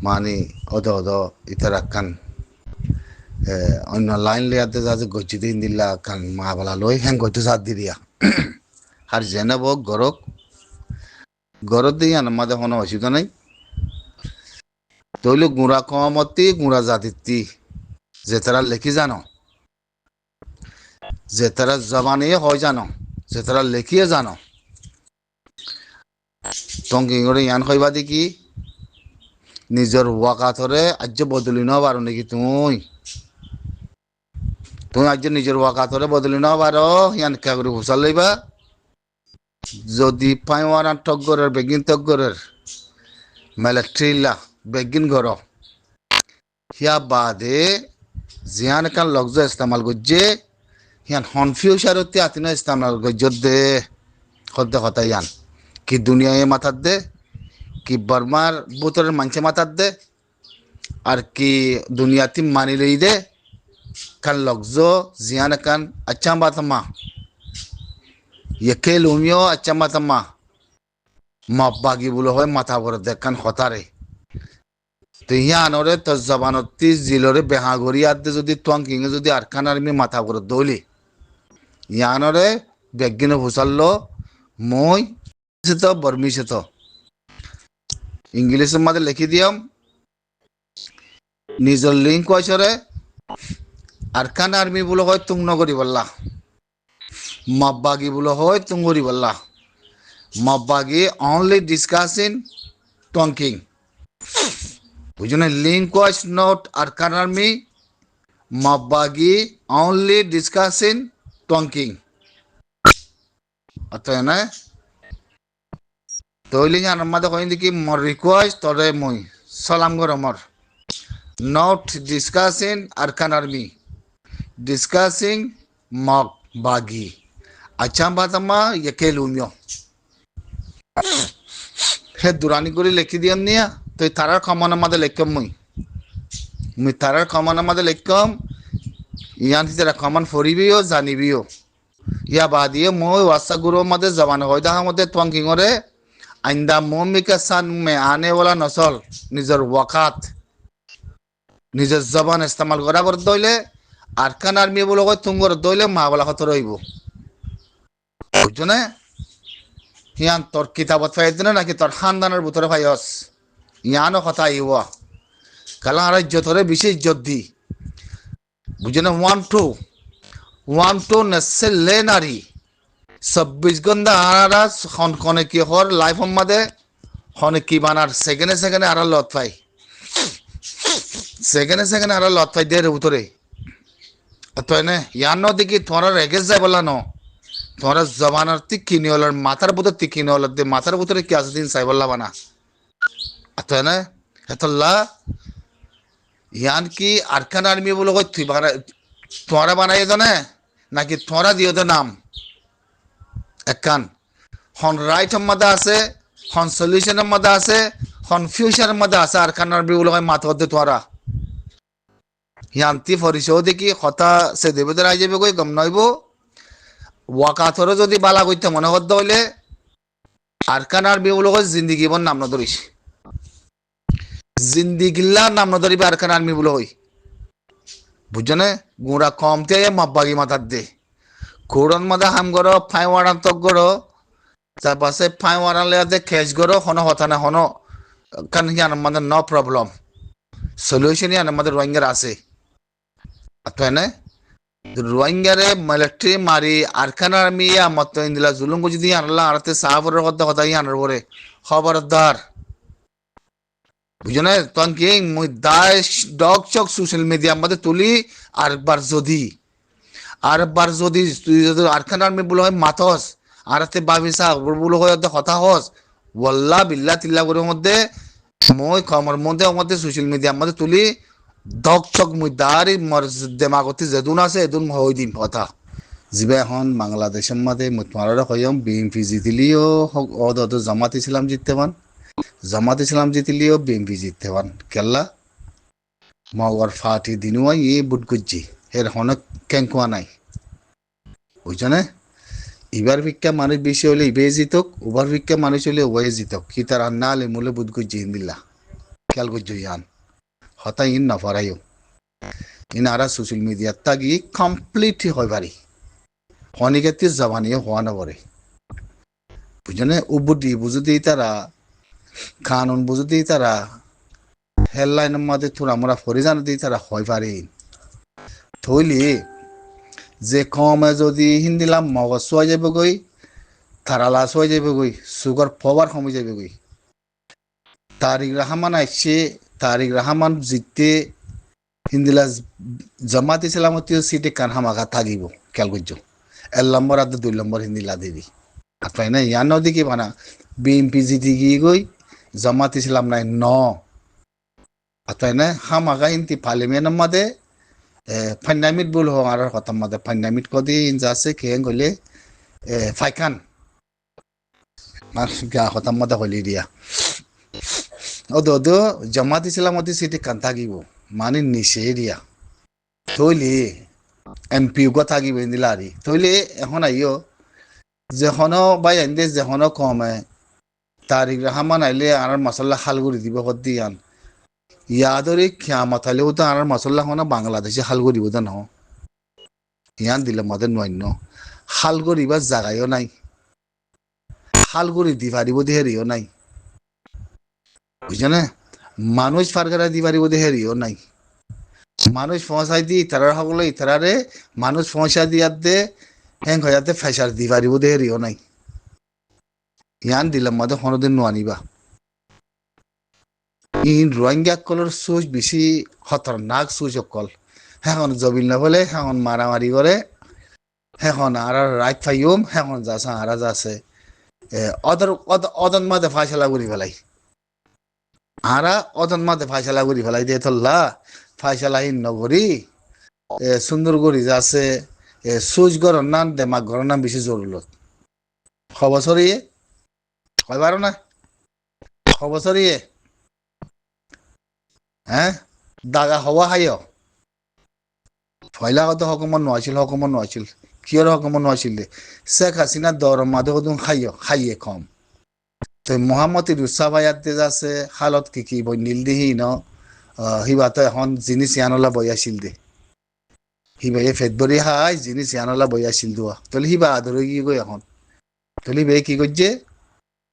মানে অদ ইতারাক্কান অন্য লাইন লিয়াতে যাতে গজ্জি দিন দিলা কান মা বলা লই হ্যাং গজ্জু সাত দি দিয়া আর জেনে বক গরত দিয়ে আমাদের কোনো অসুবিধা নাই তৈল গুঁড়া কমতি গুঁড়া জাতিত্তি যে তারা লেখি জানো যে তারা জবানে হয় জানো যে তারা লেখিয়ে জানো তংকি করে ইয়ান কইবা দেখি নিজের ওয়াকাতরে আজ বদলি ন পারো নাকি তুমি আজ নিজের ওয়াকাতরে বদলি ন পারো ইয়ান কে করে হুসাল লইবা যদি পাইওয়ারা টগরের বেগিন টগরের মেলেট্রিলা বেগিন ঘর হিয়া বাদে জিয়ান কান লগজ ইস্তেমাল গজ্জে হিয়ান হনফিউসারতে আতিনা ইস্তেমাল গজ্জত দে হদ্দে হতা ইয়ান কি দুনিয়ায় মাথার দে কি বর্মার বুতরের মাংসে মাথার দে আর কি দুনিয়াতি মানি লই দে কান লগজ জিয়ান কান আচ্ছা বাতমা ইয়ে লুমিও আচ্ছা বাতমা মব্বাগি বলে হয় মাথা ভরে দেখান হতারে তো ইয়ানরে তো জবানতি জিলরে বেহাগরি আদে যদি তোয়াং কিঙে যদি আরকান আর্মি মাথা ভরে দৌলি ইয়ানরে বেগিনে ভুসাল্লো মই তো বর্মিছে তো ইংলিশের মধ্যে লিখি দিয়াম নিজের লিঙ্ক কয়সরে আরকান আর্মি বলে হয় তুং নগরি বললা মব্বাগি বলে হয় তুঙ্গরি বললা মব্বাগি অনলি ডিসকাসিং টঙ্কিং বুঝুন link was not Arakan army মব্বাগি অনলি ডিসকাসিং টঙ্কিং অতএব না তৈলি জানার মাঝে কই দেখি মোর রিকোয়েস্ট তরে মই সালাম গরো মোর not discussing Arakan army discussing মব্বাগি আচ্ছা বাতামা ইয়ে লুমিও হে দুরানি করে লিখি দিয়াম নিয়া তো তারার ক্ষমতার মাঝে লিখম মুই তারার ক্ষমতার মাঝে লিখম ইয়ান তারা ক্ষমান ফরিবিও জানিবিও ইয়া বাদিয়ে মই ওয়াসা গুরুর মাঝে জবান হয় দেখা মধ্যে তোয়াঙ্কিংরে আইন্দা মমিকা সান মে আনে ওলা নসল নিজের ওয়াকাত নিজের জবান ইস্তেমাল করা করে দইলে আরকান আর্মি বলে কয় তুঙ্গর দইলে মা বলা কত রইব বুঝছো না ইয়ান তোর কিতাবত ফাইদ না নাকি তোর খানদানের ভিতরে ফাইস ইয়ানও কথা ইয়া কালা আর ইজ্জতরে বেশি ইজ্জত দি বুঝে না ওয়ান টু নেসে লে নারী 26 ঘন্টা আরা কনে কি হর লাইফ মাদে হনে কি বানার সেকেন্ডে আরা লত পাই সেকেন্ডে আরা লত পাই দের ভিতরে তো এনে ইয়ান দেখি তোমার রেগে যায় বলা ন তোমার জবানার তিক্কি নিওলার মাথার ভিতর তিক্কি নিওলার দে মাথার ভিতরে কি আছে দিন চাই বললা বানা তো এনে হেতল্লা ইয়ান কি আরকান আর্মি বলে কই তুই বানা তোরা বানাই জানে নাকি তোরা দিও দে নাম একখান হন রাইটের মধ্যে আছে হন সলিউশনের মধ্যে আছে হন ফিউচারের মধ্যে আছে আরকান আর্মি বলে কই মাথা দে তোরা ইয়ান্তি ফরিসও দেখি কথা সে দেবদের আই যাবে কই গম নইব ওয়াকাতরে যদি বালা কইতে মনে করতে হইলে আরকান আর্মি বলে কই জিন্দিগি বন নাম ন ধরিস জিন্দিগিল্লা নাম ন ধরিবে আরকান আর্মি বলে কই বুঝছো না গুঁড়া কমতে মাব্বাগি মাথার দে কোরন মধ্যে হাম করো ফাই ওয়ারান তক করো তার পাশে ফাই ওয়ারান লেয়াতে খেস করো হনো হতা না হনো কান ইয়ান আমাদের নো প্রবলেম সলিউশন ইয়ান আমাদের রোহিঙ্গার আছে তো এনে রোহিঙ্গারে মিলিটারি মারি আরকান আর্মি মত ইন্দিলা জুলুম বুঝি দিয়ে আনলা আরতে সাহাবরের কথা ইয়ানার পরে খবরদার বুঝো না তখন কি মুই দাস ডগ চক সোশ্যাল মিডিয়ার মধ্যে তুলি আরেকবার তুই যদি আরকান আর্মি বলে হয় মাথস আরতে বাবিসা বলে হয় হতা হস ওয়াল্লাহ বিল্লাহ তিল্লাহ করে মধ্যে মই কমর মধ্যে সোশ্যাল মিডিয়ার মধ্যে তুলি ডগ চক মুই দাঁড়ি মর দেমাগতি যেদুন আছে এদুন হই দিম কথা যিবে এখন বাংলাদেশের মধ্যে মুই তোমার কইম বিএমপি জিতিলিও অদ জামাত ইসলাম জিতিলিও বিএমপি জিততে পান কেল্লা মগর ফাটি দিনুয়া ই বুট গুজ্জি এর হনক কেঙ্কুয়া নাই বুঝছো না ইবার ভিক্ষা মানুষ বেশি হলে ইবে জিতক ওভার ভিক্ষা মানুষ হলে ওয়ে জিতক কি তার আন্না আলে মূলে বুট গুজ্জি ইন্দিল্লা খেয়াল করছো ইয়ান হতা ইন নফরাইও ইনারা সোশ্যাল মিডিয়ার তাগি কমপ্লিটলি হয় পারি অনেকের জবানিও হওয়া না পড়ে বুঝনে উবুদি বুঝতেই তারা কানুন বুঝতেই তারা হেডলাইনের মধ্যে তোরা মোরা ফরিজান দিই তারা হয় পারে থইলি যে কমে যদি হিন্দিলাম মগজ শোয়া যাবে গই তারা লাশ হয়ে যাবে গই সুগার পাওয়ার কমে যাবে গই তারিক রহমান আসছে তারিক রহমান জিততে হিন্দিলা জামাত ইসলামতীয় সিটে কান হামাকা থাকিব খেয়াল করছো 1 নম্বর আর 2 নম্বর হিন্দিলা দিবি আপনার না ইয়ান দিকে বানা বিএমপি জিতে গিয়ে গই জামাত ইসলাম নাই আপনার না হামাকা ইন্তি পার্লিমেন্টের মধ্যে ফাইনামিট বল হো আর কথা মধ্যে ফাইনামিট কদি ইনজাসে খেয়ে গলে ফাইকান গা কথা মধ্যে হলি দিয়া ওদো জামাত ইসলামতি সিটি কান থাকিব মানে নিচে দিয়া থইলি এমপি গো থাকিব ইন্দিলারি থইলি এখন আইও যেখনো বাই এনদে যেখনো কমে তারিক রহমান আইলে আর মশলা হালগুড়ি দিব দিয়ান ইয়াদরে খিয়ামত আইলেও তো আর মশলা হনা বাংলাদেশে হালগুড়িব তো ন ইয়ান দিলে মদের নয় হালগুড়িবার জায়গায়ও নাই হালগুড়ি দিবারিব দেহেরিও নাই বুঝছো মানুষ ফারগারা দিবারিব দেহেরিও নাই মানুষ পৌঁছাই দি ইতারার সকলে ইতারারে মানুষ পৌঁছা দিয়ার দে হ্যাং হইয়াতে ফেসার দিবারিব দেহেরিও নাই ইয়ান দিলাম মধ্যে কোনোদিন নোয়ানিবা ইন রোহিঙ্গা কলর সোচ বেশি খতরনাক সোচ অকল এখন জবিল না বলে এখন মারামারি করে এখন আর রাইট ফাইম এখন যাচ্ছে আর যাচ্ছে অদন মাঝে ফাইসলা করি ফেলাই আরা অদন মাঝে ফাইসলা করি ফেলাই দিয়ে থল্লা ফাইসলা হিন নগরী সুন্দর করি যাচ্ছে সুচ গরম নাম দেমাক গরম নাম বেশি জরুরত খবর সরিয়ে কয়বার না খবর সরিয়ে হ্যাঁ দাগা হওয়া হাইয় ফয়লা কত হকমত নোয়াছিল কিয়র হকমত নোয়াছিল শেখ হাসিনা দরম মাদে কদম খাইয়ে কম তো মোহাম্মদ রুসা ভাইয়াতে যাচ্ছে হালত কি বই নীল দিহি ন হিবা তো এখন জিনিস ইয়ানলা বই আছিল দে হিবা এ ফেব্রুয়ারি হাই জিনিস ইয়ানলা বই আছিল দোয়া তাহলে হিবা আদর কি গই এখন তাহলে বে কি করছে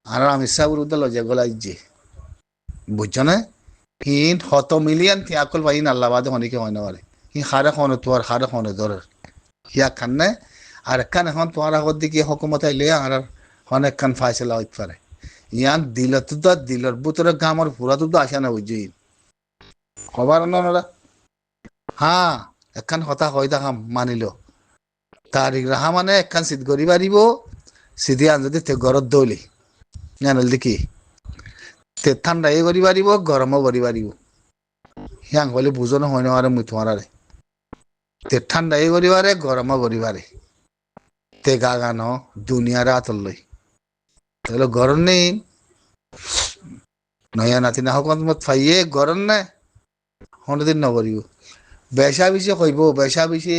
আর আমি সাবুর উদ্দা লজা গলাইছে বুঝছো না হিন 100 মিলিয়ন থিয়াকল ভাই আল্লাহবাদে অনেকে হয় না পারে হি হারে খনে তোর হারে খনে ধর হিয়া খান না আর কান এখন তোমার আগত দিকে হকুমত আইলে আর অনেক কান ফাইসলা হইতে পারে ইয়ান দিলর বুতরে গামর পুরা তো আসা না বুঝছি খবর না হ্যাঁ একখান কথা হয় দেখাম মানিল তারিক রহমানে একখান সিট গড়ি পারিব সিধি আন যদি তে ঘরত দৌলি জানাল দেখি তে ঠান্ডাই করি পারিব গরমও করি পারিব হিয়াং হলে বুঝনো হয় না আর মুই তোমার তে ঠান্ডাই করি পারে গরমও করি পারে তে গা গানো দুনিয়ার আতর লই তাহলে গরম নেই নয়া নাতি না হকমত ফাইয়ে গরম না কোনোদিন নকরিব বেচা বেশি কইব বেচা বেশি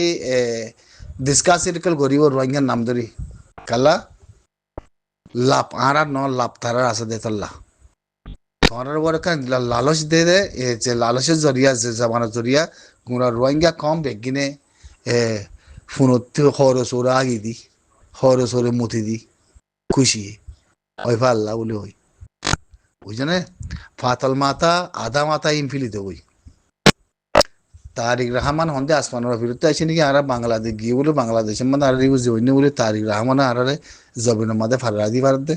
ডিসকাস সার্কেল করিব রোহিঙ্গার নাম ধরি কালা লাভ আর ন লাভ তারার আছে দে তল্লা তোমার বড় লালচ দে যে লালচের জরিয়া যে জামানের জরিয়া গুঁড়া রোহিঙ্গা কম বেগিনে ফোনত খরচ ওরা আগি দি খরচ ওরে মুতি দি খুশি হয় আল্লাহ বলে হই বুঝছো না ফাতল মাথা আধা মাথা ইনফিলিতে হই তারিক রহমান হন্দে আসমানের বিরুদ্ধে আছে নাকি আর বাংলাদেশ গিয়ে বলে বাংলাদেশের মধ্যে আর বলে তারিক রহমান আর জবিনের মধ্যে ফারা দি পার দে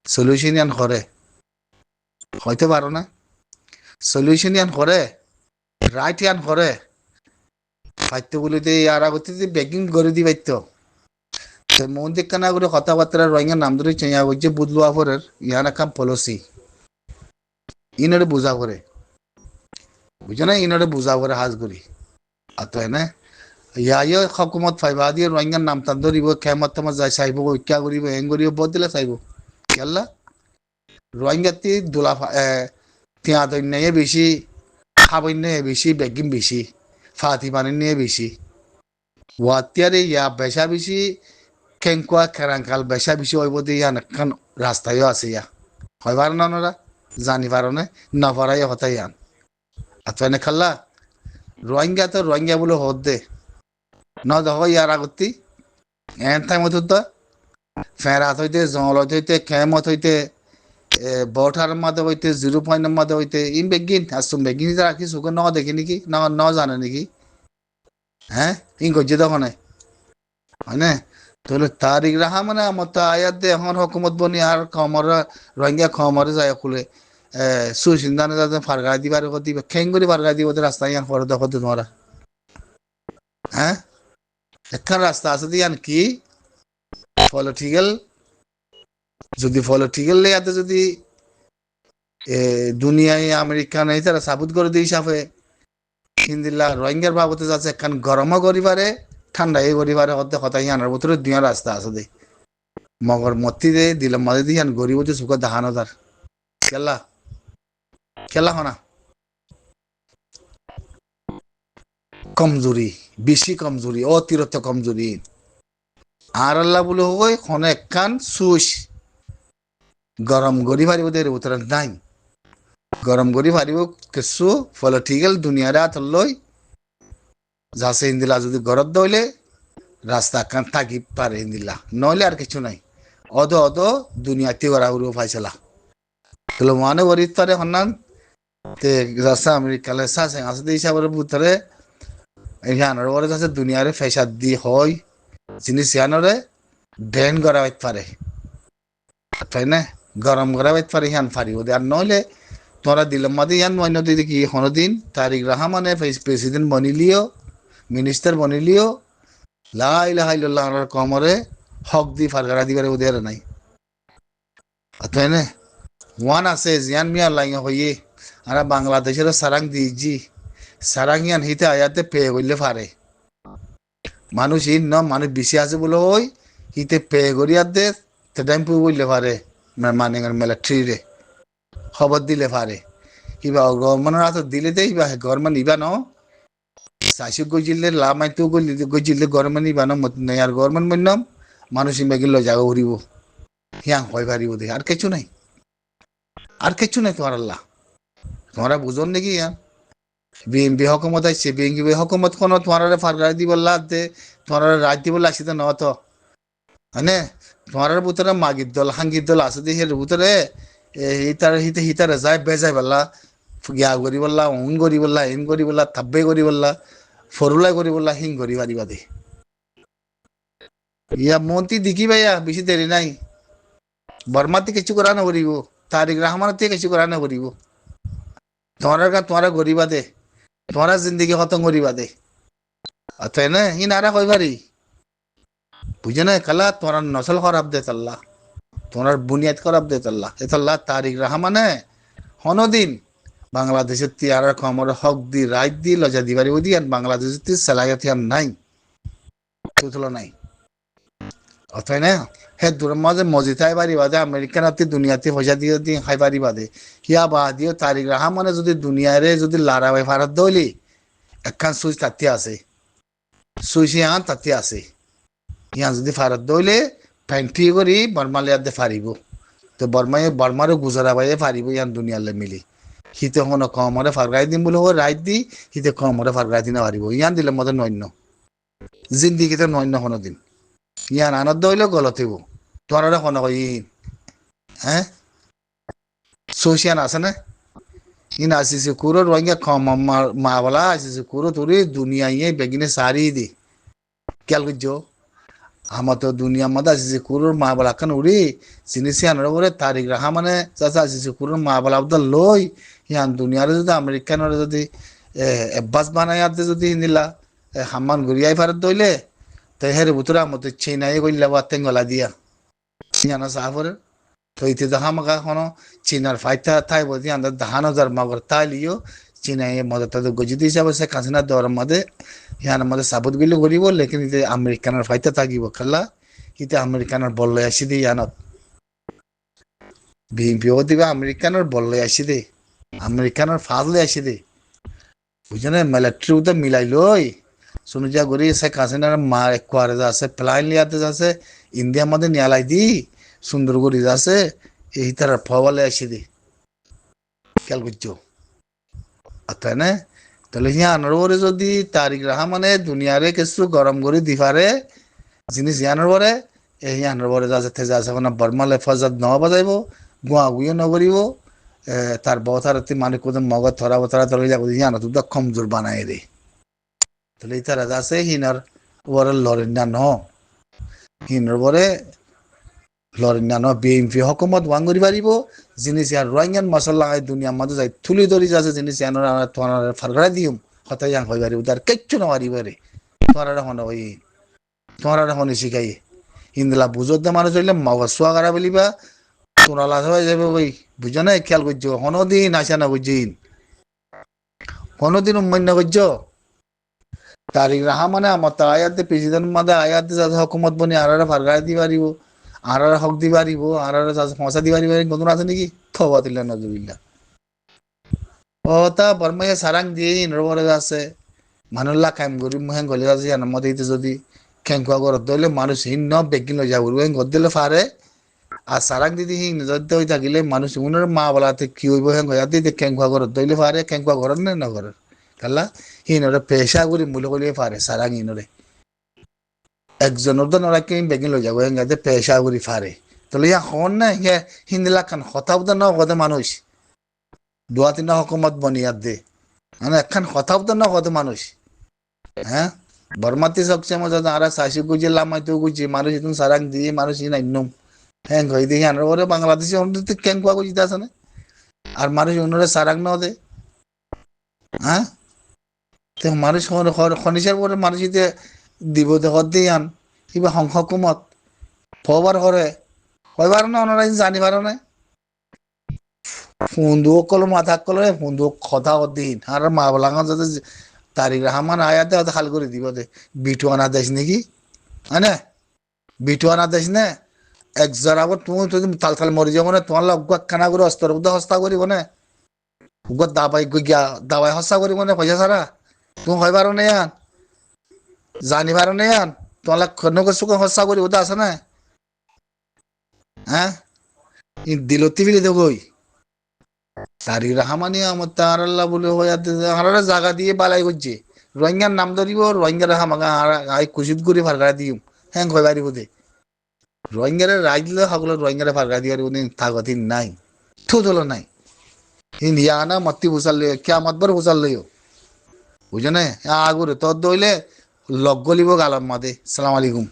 সলিউশন ইয়ান করে হইতে পারো না সলিউশন ইয়ান করে রাইট ইয়ান করে পাইত বলিতে আর আগতে বেকিং করে দি পাইত মন দেখা না করে কথাবার্তা রোহিঙ্গার নাম ধরে চেয়া হচ্ছে বুদলুয়া ফরের ইয়ান একাম পলিসি ইনরে বুঝা করে বুঝছো না ইনরে বুঝা করে হাজ করি আর তো না ইয়া হকুমত ফাইবা দিয়ে রোহিঙ্গার নাম টান ধরিব খেমত তেমত যাই চাইব ইচ্ছা করিব হেং করিব বদ দিলে চাইব কেলা রোহিঙ্গাতি দোলা তিয়া দৈন্যে বেশি খাবন্যে বেশি বেগিম বেশি ফাতি পানি বেশি ওয়াতিয়ারে ইয়া বেচা বেশি খেংকুয়া খেরাঙ্কাল বেচা বেশি হইব দিয়ে ইয়ান একখান রাস্তায়ও আছে ইয়া হইবার না ওনারা জানি পারো না পারাই হতাই আন আতনে খাল্লা রোহিঙ্গা তো রোহিঙ্গা বলে হদ দে ন দেখো ইয়ার আগতি এন টাইম হতো ফেরাত হইতে জঙ্গলত হইতে খেমত হইতে বঠার মাঝে হইতে 0 পয়েন্টের মাঝে হইতে ইন বেগিন আসুন বেগিন রাখি সুখ ন দেখি নাকি ন জানে নাকি হ্যাঁ ইন গজ্জে তখন হয় না তাহলে তারিক রাহা মানে আমার তো আয়াত দে এখন হকুমত বনি আর কমর রোহিঙ্গা কমরে যায় খুলে সুসিন্দানে যাতে ফারগা দিবার দিবে খেঙ্গুরি ফারগা দিব রাস্তা ইয়ান পরে দেখো তোমরা হ্যাঁ একখান রাস্তা আছে ইয়ান কি পলিটিক্যাল যদি পলিটিক্যাল লেয়াতে যদি দুনিয়ায় আমেরিকা নেই তারা সাবুত করে দিয়ে হিসাবে হিন্দিল্লা রোহিঙ্গার বাবতে যাচ্ছে একখান গরমও করিবারে ঠান্ডাই করিবারে হতে হতাই আনার ভিতরে দুনিয়া রাস্তা আছে দে মগর মতি দে দিলাম মাঝে দিয়ে গরিব যে সুখ দাহানো তার খেলা খেলা হনা কমজোরি বেশি কমজোরি অতিরিক্ত কমজোরি আর আল্লাহ বলে হয় কোনো একখান সুইচ গরম গরি পারিব দে ভিতরে নাই গরম গরি পারিব কিছু পলিটিক্যাল দুনিয়ারে আতলই যাচ্ছে ইন্দিলা যদি গরত দইলে রাস্তা কান থাকি পারে ইন্দিলা নইলে আর কিছু নাই অদ দুনিয়াতে গড়া উড়ো ফাইসলা তাহলে মানে গরিব পারে হন্নান তে রাস্তা আমেরিকালে সাসে আসতে হিসাবের ভিতরে এখানের ওরে যাচ্ছে দুনিয়ারে ফেসাদ দি হয় জিনিস ইয়ানরে ব্যান করা হইতে পারে তাই না গরম করা হইতে পারে ইয়ান পারিব আর নইলে তোরা দিলাম মাদে ইয়ান মইন দিদি কি হনদিন তারিক রহমানে প্রেসিডেন্ট বনিলিও মিনিস্টার বনিলিও লা ইলাহা ইল্লাল্লাহ কমরে হক দি ফারগারা দিবারে ওদের নাই তাই না ওয়ান আছে জিয়ান মিয়া লাইন হইয়ে আর বাংলাদেশের সারাং দিজি সারাং ইয়ান হিতে আয়াতে পে করলে পারে মানুষ ইন ন মানুষ বেশি আছে বলে ওই হিতে পে করিয়ার দে তেটাইম পু বললে পারে মানে মিলিটারি রে খবর দিলে পারে কিবা গভর্নমেন্টের হাতে দিলে দে কিবা গভর্নমেন্ট ইবা ন চাইছো গজিলে লামাইতো গজিলে গভর্নমেন্ট ইবা ন নাই আর গভর্নমেন্ট মন্যম মানুষ ইবাগি লৈ জাগা উড়িব হিয়াং হয় পারিব দে আর কিছু নাই তোমার আল্লাহ তোমরা বুঝন নাকি ইয়ান বিএনপি হকুমত আইছে বিএনপি হকুমত কোনো তোমার ফারগার দিব দে তোমার রাজ দিব লাগছে ন তো হয়নে তোমার ভিতরে মাগির দল হাঙ্গির দল আছে দে এর ভিতরে হিতারে যায় বেজাই বললা গিয়া করি বললা উন করি বললা ইন করি বললা থাব্বে করি বললা ফরুলাই করি বললা হিং করি পারিবা দে ইয়া মন্ত্রী দেখি ভাইয়া বেশি দেরি নাই বর্মাতে কিছু করা না করিব তারিক রহমানতে কিছু করা না করিব তোমার গরিবা দে তোমার জিন্দগি খতম করিবা দে তাই না ই নারা কই পারি বুঝে না খালা তোমার নসল খারাপ দে তাল্লা তোমার বুনিয়াদ খারাপ দে তাল্লা এতাল্লা তারিক রহমানে হনদিন বাংলাদেশের তিয়ার কমর হক দি রাইট দি লজা দিবারি ওদি আর বাংলাদেশের তি সালায়াত নাই তুতলো নাই অতএব না হে দূর মাঝে মজিতাই পারি বাদে আমেরিকান আতি দুনিয়াতে পয়সা দিয়ে দিয়ে খাই পারি বাদে কিয়া বাদিও তারিক রহমানে যদি দুনিয়ারে যদি লারাবাই ভারত দইলি একখান সুইচ তাতে আছে সুইচ ইয়ান তাতে আছে ইয়ান যদি ভারত দইলে ফ্যান্টি করি বর্মালিয়াতে পারিব তো বর্মারে গুজরা বাইয়ে পারিব ইয়ান দুনিয়ালে মিলি হিতে কোনো কমরে ফারগাই দিম বলে রাইট দি হিতে কমরে ফারগাই দিনা পারিব ইয়ান দিলে মধ্যে নৈন্য জিন্দিগিতে নৈন্য কোনো দিন ইয়ান আনন্দ হইলেও গলত হইব তোমার কোনো কই হ্যাঁ সোশিয়ান আছে না ইন আসিছে কুরো রোহিঙ্গা কম মা বলা আসিছে কুরো তুরি দুনিয়া ইয়ে বেগিনে সারি দি কেল গুজো আমার তো দুনিয়া মধ্যে আসিছে কুরোর মা বলা কান উড়ি সিনিসিয়ানের উপরে তারিক রহমানে চাচা আসিছে কুরোর মা বলা আবদাল লই ইয়ান দুনিয়ারে যদি আমেরিকানের যদি এব্বাস বানাই আনতে যদি নিলা হাম্মান ঘুরিয়াই ভারত দইলে তো হের ভিতরে মতো চিনাই করলে বাতেন গলা দিয়া জানা সাফরে তো ইতে দেখা মাকা কোনো চিনার ফাইতা থাই বলছি আন্দার দাহান হাজার মাগর তাইলিও চিনাই মদত তাদের গজিত হিসাবে সে কাঁচিনা দেওয়ার মধ্যে হিয়ার মধ্যে সাবুত গিলে করিব লেকিন ইতে আমেরিকানের ফাইতা থাকিব খেলা ইতে আমেরিকানের বললে আসি দে ইয়ানত বিও দিবা আমেরিকানের বললে আসি দে আমেরিকানের ফাজলে আসি দে বুঝনে মিলিটারি উতে মিলাই লই শুনে যা করি সে কাঁচিনার মা একোয়ারে যাচ্ছে প্লাইন লিয়াতে যাচ্ছে ইন্ডিয়ার মধ্যে নিয়ালাই দি সুন্দর করে যাচ্ছে এই তার ফওয়ালে আসি দি খেয়াল করছো তাই না তাহলে ইয়ানোর পরে যদি তারিক রহমানে দুনিয়ারে কিছু গরম করে দি পারে জিনিস ইয়ানোর পরে এই ইয়ানোর পরে যা যেতে যা মানে বর্মালে ফজাদ ন বাজাইব গুয়া গুয়ে নগরিব তার বতার মানে কোথাও মগজ ধরা বতরা ধরে যাবো ইয়ানো তো কমজোর বানায় রে তাহলে তারা আছে হিনার ওর লড়েন না ন হিনার পরে লড়েন না ন বিএমপি হকুমত ওয়ান করি পারিব জিনিস ইয়ার রোহিঙ্গান মশলা দুনিয়ার মাঝে যাই তুলি ধরি যাচ্ছে জিনিস ইয়ানোর তোমার ফারগড়া দিম হতাই ইয়াং হয়ে পারিব তার কিচ্ছু না পারিব রে তোমার এখন ওই তোমার এখন শিখাই হিন্দলা বুঝতে মানুষ হইলে মগজ সোয়া করা বলিবা তোরা লাজ হয়ে যাবে ওই বুঝো না খেয়াল করছো কোনোদিন আসে না বুঝিন কোনোদিন উন্মান্য করছো তারিক রহমানে আমার তো আয়াতে প্রেসিডেন্ট মাদে আয়াতে যাতে হকুমত বনি আর ফারগাই দি পারিব আর হক দি পারিব আর পয়সা দি পারিব নতুন আছে নাকি থবা দিলে নজরুল্লাহ ও তা বর্মাই সারাং দিয়ে ইনরবরে আছে মানুল্লা কাম করি মুহেন গলে আছে জানার মধ্যে যদি খেঙ্কুয়া ঘরত দিলে মানুষ হিন্ন বেগিন লই যাব ঘর দিলে পারে আর সারাং দিদি হিং যদি হয়ে থাকিলে মানুষ উনার মা বলাতে কি হইব হেন হইয়া দিদি খেঙ্কুয়া ঘরত দিলে পারে খেঙ্কুয়া ঘর নে নগর কাল্লা হিনরে পেশা করি মূল্য করিয়ে পারে সারাং হিনরে একজনের তো নরাকে বেগিন লই যাব হেঙ্গাতে পেশা করি পারে তাহলে ইয়া হন না ইয়া হিন্দিলা খান হতাব তো না কত মানুষ দোয়া তিনা হকুমত বনিয়াদ দে মানে একখান হতাব তো না কত মানুষ হ্যাঁ বর্মাতি সকছে মজা আর সাসি গুজি লামাই তো গুজি মানুষ ইতুন সারাং দিয়ে মানুষ ইনা ইন্নম হ্যাঁ গই দিয়ে আনার পরে বাংলাদেশে অন্তত কেঙ্কুয়া গুজি আছে না আর মানুষ অন্যরা সারাং না দে হ্যাঁ তো মানুষ খনিসার পরে মানুষ ইতে দিব দেখত দিয়ে আন কিবা হকুমত ফবার করে কয়বার না ওনারা জানি পারো না ফোনদুও কলো মাথা কলো ফোনদুও কথা দিন আর মা বলাঙ্গা যাতে তারিক রহমান আয়াতে হয়তো খাল করে দিব দে বিটু আনা দেশ নাকি হ্যাঁ বিটু আনা দেশ না একজন আবার তুমি যদি তাল তাল মরি যাবো না তোমার লোক খানা করে অস্তর বুদ্ধ হস্তা করিব না উগত দাবাই গিয়া দাবাই হস্তা করিব না পয়সা ছাড়া তুমি হয় পারো না ইয়ান জানি পারো না ইয়ান তোমার লোক খন্ড সুখ হস্তা করিব তো আছে না হ্যাঁ দিলতি বিলি দেবই তারিক রহমানি আমার তার আল্লাহ বলে হয়ে জায়গা দিয়ে বালাই করছে রোহিঙ্গার নাম ধরিব রোহিঙ্গার হামাকা আই কুচিত করে ফারগা দিম হ্যাঁ কয় বাড়িব দে রোহিঙ্গারে রাজ দিলে সকলে রোহিঙ্গারে ফারগা দিয়ে থাকতি নাই থু তোলো নাই ইয়া না মত্তি বুঝাল কিয়া মত বার বুঝাল লইও বুঝো না আগুরে তোর দইলে লগ গলিব গালম মাদে সালাম আলাইকুম